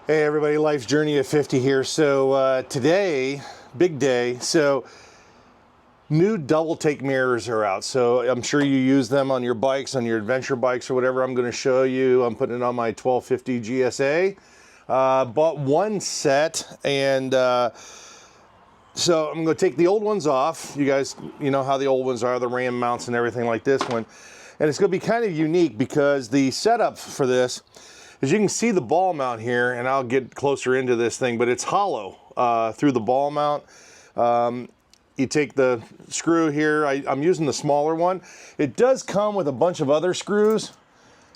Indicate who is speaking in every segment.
Speaker 1: Hey everybody, Life's Journey at 50 here. So today, big day. So new DoubleTake mirrors are out. So I'm sure you use them on your bikes, on your adventure bikes or whatever. I'm going to show you. I'm putting it on my 1250 GSA. Bought one set, and so I'm going to take the old ones off. You guys, you know how the old ones are, the ram mounts and everything like this one. And it's going to be kind of unique because the setup for this, as you can see the ball mount here, and I'll get closer into this thing, but it's hollow through the ball mount. You take the screw here. I'm using the smaller one. It does come with a bunch of other screws.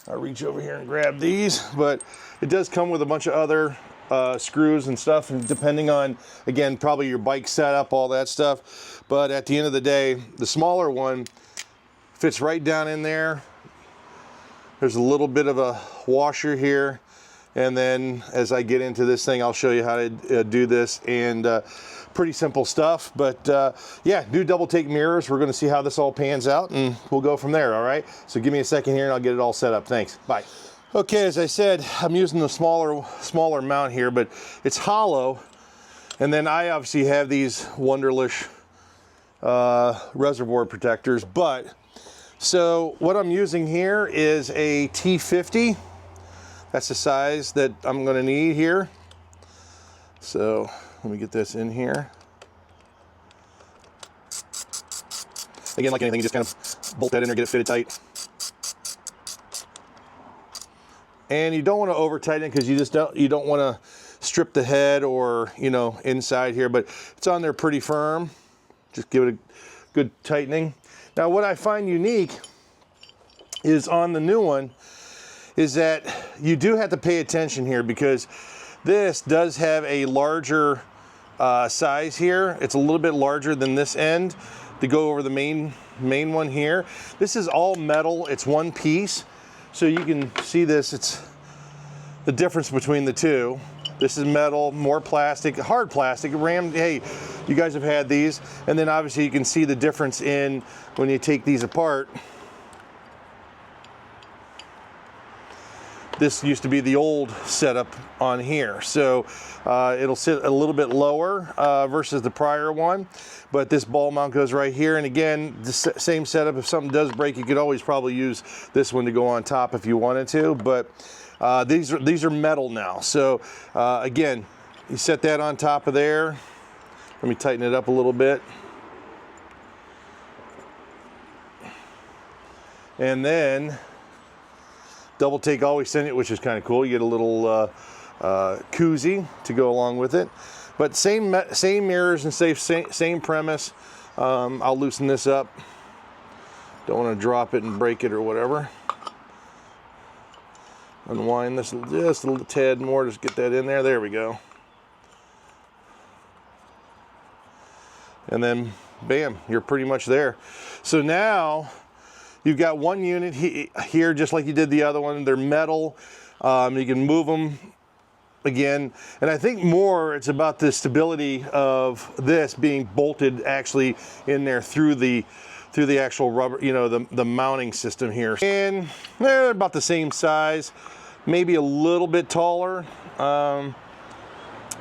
Speaker 1: I'll reach over here and grab these, but it does come with a bunch of other screws and stuff, and depending on, again, probably your bike setup, all that stuff. But at the end of the day, the smaller one fits right down in there. There's a little bit of a washer here, and then as I get into this thing, I'll show you how to do this, and pretty simple stuff. But yeah, new DoubleTake mirrors. We're going to see how this all pans out, and we'll go from there. All right, so give me a second here and I'll get it all set up. Thanks. Bye. Okay, as I said, I'm using the smaller mount here, but it's hollow, and then I obviously have these Wunderlich reservoir protectors. But so what I'm using here is a T50. That's the size that I'm going to need here. So let me get this in here. Again, like anything, you just kind of bolt that in there, get it fitted tight. And you don't want to over tighten it because you don't want to strip the head or, you know, inside here, but it's on there pretty firm. Just give it a good tightening. Now what I find unique is on the new one is that you do have to pay attention here, because this does have a larger size here. It's a little bit larger than this end to go over the main one here. This is all metal. It's one piece. So you can see this, it's the difference between the two. This is metal, more plastic, hard plastic. Hey, you guys have had these. And then obviously you can see the difference in when you take these apart. This used to be the old setup on here. So it'll sit a little bit lower versus the prior one. But this ball mount goes right here. And again, the same setup. If something does break, you could always probably use this one to go on top if you wanted to. But these are metal now. So again, you set that on top of there. Let me tighten it up a little bit. And then DoubleTake always send it, which is kind of cool. You get a little koozie to go along with it. But same mirrors and same premise. I'll loosen this up. Don't want to drop it and break it or whatever. Unwind this just a little tad more. Just get that in there. There we go. And then, bam, you're pretty much there. So now you've got one unit here, just like you did the other one. They're metal. You can move them again. And I think more it's about the stability of this being bolted actually in there through the actual rubber, you know, the mounting system here. And they're about the same size, maybe a little bit taller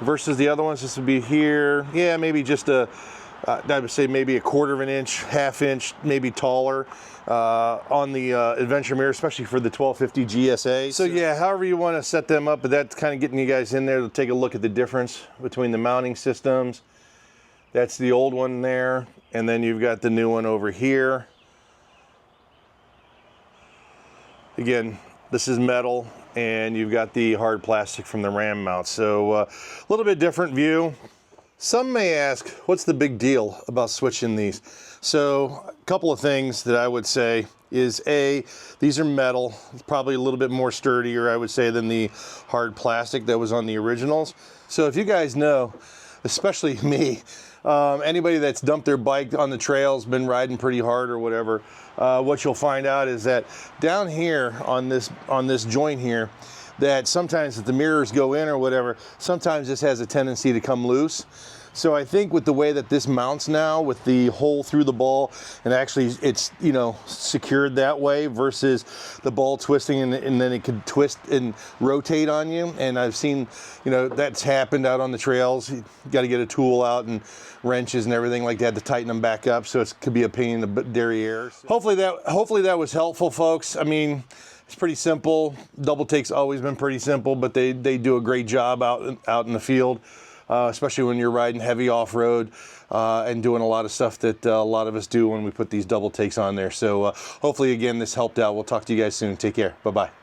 Speaker 1: versus the other ones. This would be here. Yeah, maybe just I would say maybe a quarter of an inch, half inch, maybe taller on the adventure mirror, especially for the 1250 GSA. So yeah, however you want to set them up, but that's kind of getting you guys in there to take a look at the difference between the mounting systems. That's the old one there, and then you've got the new one over here. Again, this is metal, and you've got the hard plastic from the ram mount. So a little bit different view. Some may ask, what's the big deal about switching these? So a couple of things that I would say is A, these are metal, probably a little bit more sturdier, I would say, than the hard plastic that was on the originals. So if you guys know, especially me, anybody that's dumped their bike on the trails, been riding pretty hard or whatever, what you'll find out is that down here on this joint here, that sometimes if the mirrors go in or whatever, sometimes this has a tendency to come loose. So I think with the way that this mounts now, with the hole through the ball, and actually it's, you know, secured that way versus the ball twisting and then it could twist and rotate on you. And I've seen, you know, that's happened out on the trails. You got to get a tool out and wrenches and everything like that to tighten them back up. So it could be a pain in the derriere. Hopefully that was helpful, folks. I mean, it's pretty simple. DoubleTake's always been pretty simple, but they do a great job out in the field, especially when you're riding heavy off-road and doing a lot of stuff that a lot of us do when we put these DoubleTakes on there. So hopefully, again, this helped out. We'll talk to you guys soon. Take care. Bye-bye.